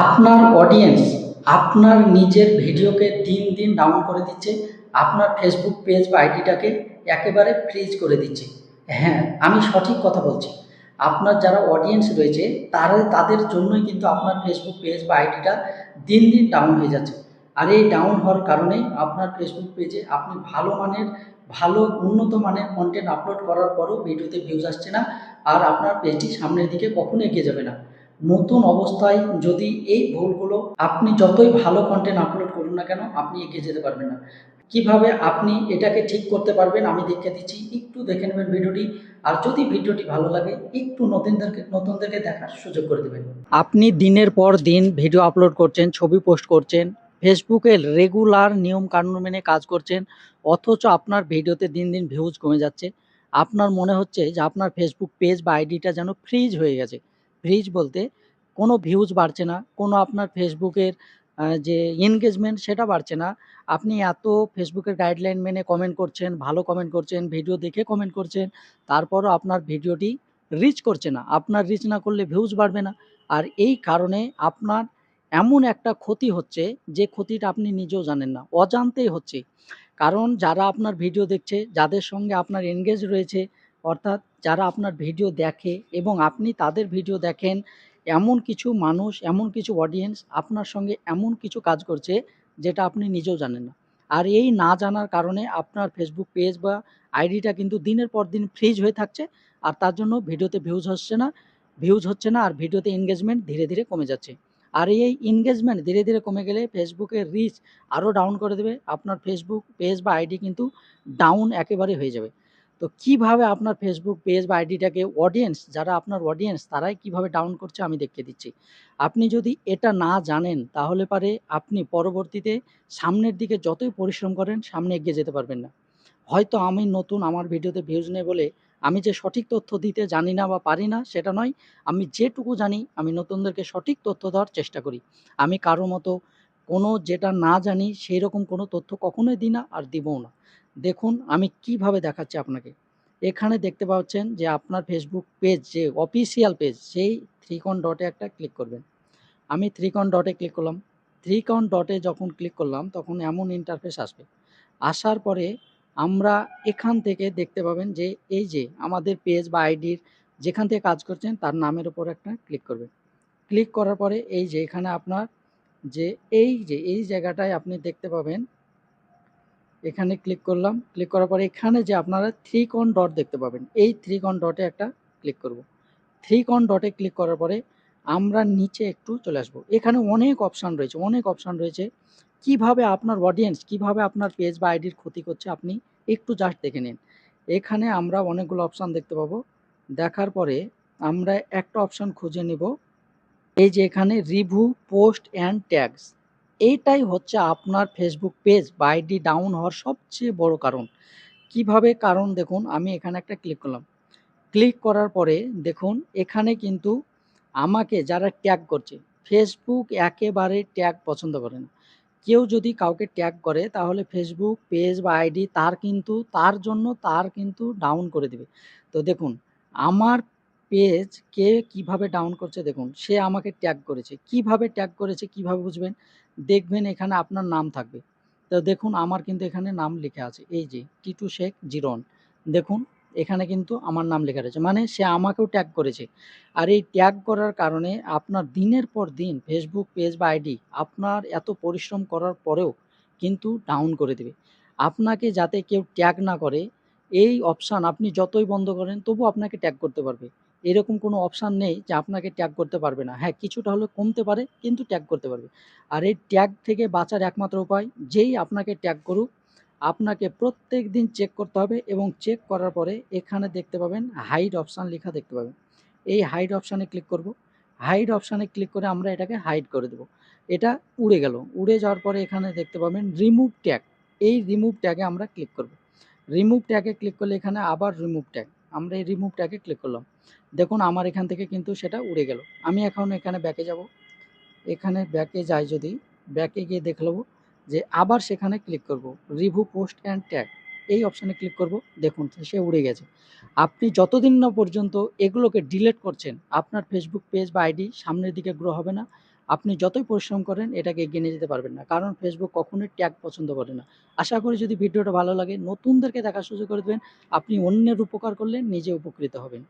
আপনার অডিয়েন্স আপনার নিজের ভিডিওকে দিন দিন ডাউন করে দিচ্ছে, আপনার ফেসবুক পেজ বা আইডিটাকে একেবারে ফ্রিজ করে দিচ্ছে। হ্যাঁ, আমি সঠিক কথা বলছি। আপনার যারা অডিয়েন্স রয়েছে তাদের জন্যই কিন্তু আপনার ফেসবুক পেজ বা আইডিটা দিন দিন ডাউন হয়ে যাচ্ছে। আর এই ডাউন হওয়ার কারণে আপনার ফেসবুক পেজে আপনি ভালো উন্নত মানের কন্টেন্ট আপলোড করার পরও ভিডিওতে ভিউজ আসছে না, আর আপনার পেজটি সামনের দিকে কখনো এগিয়ে যাবে না। নতুন অবস্থায় যদি এই ভুলগুলো, আপনি যতই ভালো কন্টেন্ট আপলোড করুন না কেন, আপনি এগিয়ে যেতে পারবেন না। কিভাবে আপনি এটাকে ঠিক করতে পারবেন আমি দেখিয়ে দিচ্ছি, একটু দেখে নেবেন ভিডিওটি। আর যদি ভিডিওটি ভালো লাগে একটু নতুনদেরকে দেখার সুযোগ করে দেবেন। আপনি দিনের পর দিন ভিডিও আপলোড করছেন, ছবি পোস্ট করছেন, ফেসবুকে রেগুলার নিয়ম কানুন মেনে কাজ করছেন, অথচ আপনার ভিডিওতে দিন দিন ভিউজ কমে যাচ্ছে। আপনার মনে হচ্ছে যে আপনার ফেসবুক পেজ বা আইডিটা যেন ফ্রিজ হয়ে গেছে। ফ্রিজ বলতে কোনো ভিউজ বাড়ছে না, কোনো আপনার ফেসবুকের যে এনগেজমেন্ট সেটা বাড়ছে না। আপনি এত ফেসবুকের গাইডলাইন মেনে কমেন্ট করছেন, ভালো কমেন্ট করছেন, ভিডিও দেখে কমেন্ট করছেন, তারপরও আপনার ভিডিওটি রিচ করছে না। আপনার রিচ না করলে ভিউজ বাড়বে না। আর এই কারণে আপনার এমন একটা ক্ষতি হচ্ছে, যে ক্ষতিটা আপনি নিজেও জানেন না, অজান্তেই হচ্ছে। কারণ যারা আপনার ভিডিও দেখছে, যাদের সঙ্গে আপনার এনগেজ রয়েছে, অর্থাৎ যারা আপনার ভিডিও দেখে এবং আপনি তাদের ভিডিও দেখেন, এমন কিছু মানুষ, এমন কিছু অডিয়েন্স আপনার সঙ্গে এমন কিছু কাজ করছে যেটা আপনি নিজেও জানেন না। আর এই না জানার কারণে আপনার ফেসবুক পেজ বা আইডিটা কিন্তু দিনের পর দিন ফ্রিজ হয়ে থাকছে। আর তার জন্য ভিডিওতে ভিউজ হচ্ছে না আর ভিডিওতে এনগেজমেন্ট ধীরে ধীরে কমে যাচ্ছে। আর এই এনগেজমেন্ট ধীরে ধীরে কমে গেলে ফেসবুকের রিচ আরও ডাউন করে দেবে, আপনার ফেসবুক পেজ বা আইডি কিন্তু ডাউন একেবারে হয়ে যাবে। তো কিভাবে আপনার ফেসবুক পেজ বা আইডিটাকে অডিয়েন্স, যারা আপনার অডিয়েন্স তারাই কিভাবে ডাউন করছে আমি দেখিয়ে দিচ্ছি। আপনি যদি এটা না জানেন তাহলে পারে আপনি পরবর্তীতে সামনের দিকে যতই পরিশ্রম করেন সামনে এগিয়ে যেতে পারবেন না। হয়তো আমি নতুন, আমার ভিডিওতে ভিউজ নেই বলে আমি যে সঠিক তথ্য দিতে জানি না বা পারি না সেটা নয়। আমি যেটুকু জানি আমি নতুনদেরকে সঠিক তথ্য দেওয়ার চেষ্টা করি। আমি কারো মতো কোনো যেটা না জানি সেই রকম কোনো তথ্য কখনোই দিই না আর দিবও না। দেখুন আমি কিভাবে দেখাচ্ছি আপনাকে। এখানে দেখতে পাচ্ছেন যে আপনার ফেসবুক পেজ যে অফিসিয়াল পেজ, সেই থ্রি কোণ ডটে একটা ক্লিক করবেন। আমি থ্রি কোণ ডটে ক্লিক করলাম। থ্রি কোণ ডটে যখন ক্লিক করলাম তখন এমন ইন্টারফেস আসবে। আসার পরে আমরা এখান থেকে দেখতে পাবেন যে এই যে আমাদের পেজ বা আইডির যেখান থেকে কাজ করছেন তার নামের উপর একটা ক্লিক করবেন। ক্লিক করার পরে এই যে এখানে আপনার এই জায়গাটায় আপনি দেখতে পাবেন, এখানে ক্লিক করলাম। ক্লিক করার পরে এখানে যে আপনারা থ্রি কোণ ডট দেখতে পাবেন, এই থ্রি কোণ ডটে একটা ক্লিক করব। থ্রি কোণ ডটে ক্লিক করার পরে আমরা নিচে একটু চলে আসবো। এখানে অনেক অপশান রয়েছে। কিভাবে আপনার অডিয়েন্স, কিভাবে আপনার পেজ বা আইডির ক্ষতি করছে আপনি একটু জাস্ট দেখে নিন। এখানে আমরা অনেকগুলো অপশান দেখতে পাবো। দেখার পরে আমরা একটা অপশান খুঁজে নিব। এই যে এখানে রিভিউ পোস্ট অ্যান্ড ট্যাগস, এইটাই হচ্ছে আপনার ফেসবুক পেজ বা আইডি ডাউন হওয়ার সবচেয়ে বড় কারণ। কিভাবে কারণ দেখুন, আমি এখানে একটা ক্লিক করলাম। ক্লিক করার পরে দেখুন এখানে কিন্তু আমাকে যারা ট্যাগ করছে, ফেসবুক একেবারে ট্যাগ পছন্দ করে না। কেউ যদি কাউকে ট্যাগ করে তাহলে ফেসবুক পেজ বা আইডি তার কিন্তু ডাউন করে দিবে। তো দেখুন আমার পেজ কে কিভাবে ডাউন করছে, দেখুন সে আমাকে ট্যাগ করেছে। কিভাবে ট্যাগ করেছে কিভাবে বুঝবেন? দেখবেন এখানে আপনার নাম থাকবে। তো দেখুন আমার কিন্তু এখানে নাম লেখা আছে, এই যে টিটু শেখ জিরন। দেখুন এখানে কিন্তু আমার নাম লেখা রয়েছে, মানে সে আমাকেও ট্যাগ করেছে। আর এই ট্যাগ করার কারণে আপনার দিনের পর দিন ফেসবুক পেজ বা আইডি আপনার এত পরিশ্রম করার পরেও কিন্তু ডাউন করে দেবে। আপনাকে যাতে কেউ ট্যাগ না করে, এই অপশান আপনি যতই বন্ধ করেন তবুও আপনাকে ট্যাগ করতে পারবে। এরকম কোনো অপশান নেই যে আপনাকে ট্যাগ করতে পারবে না। হ্যাঁ, কিছুটা হলেও কমতে পারে কিন্তু ট্যাগ করতে পারবে। আর এই ট্যাগ থেকে বাঁচার একমাত্র উপায়, যেই আপনাকে ট্যাগ করুক আপনাকে প্রত্যেকদিন চেক করতে হবে, এবং চেক করার পরে এখানে দেখতে পাবেন হাইড অপশান লেখা দেখতে পাবেন। এই হাইড অপশানে ক্লিক করব। হাইড অপশানে ক্লিক করে আমরা এটাকে হাইড করে দেব। এটা উড়ে গেল। উড়ে যাওয়ার পরে এখানে দেখতে পাবেন রিমুভ ট্যাগ। এই রিমুভ ট্যাগে আমরা ক্লিক করব। রিমুভ ট্যাগে ক্লিক করলে এখানে আবার রিমুভ ট্যাগ। আমরা এই রিমুভ ট্যাগে ক্লিক করলাম। দেখুন আমার এখান থেকে কিন্তু সেটা উড়ে গেল। আমি এখন এখানে ব্যাকে যাব। এখানে ব্যাকে যাই, যদি ব্যাকে গিয়ে দেখে নেব যে আবার সেখানে ক্লিক করব। রিভিউ পোস্ট অ্যান্ড ট্যাগ, এই অপশানে ক্লিক করব। দেখুন সে উড়ে গেছে। আপনি যতদিন না পর্যন্ত এগুলোকে ডিলিট করছেন আপনার ফেসবুক পেজ বা আইডি সামনের দিকে গ্রো হবে না। আপনি যতই পরিশ্রম করেন এটাকে এগিয়ে নিয়ে যেতে পারবেন না, কারণ ফেসবুক কখনোই ট্যাগ পছন্দ করে না। আশা করি যদি ভিডিওটা ভালো লাগে নতুনদেরকে দেখার সুযোগ করে দেবেন, আপনি অন্যের উপকার করলে নিজে উপকৃত হবেন।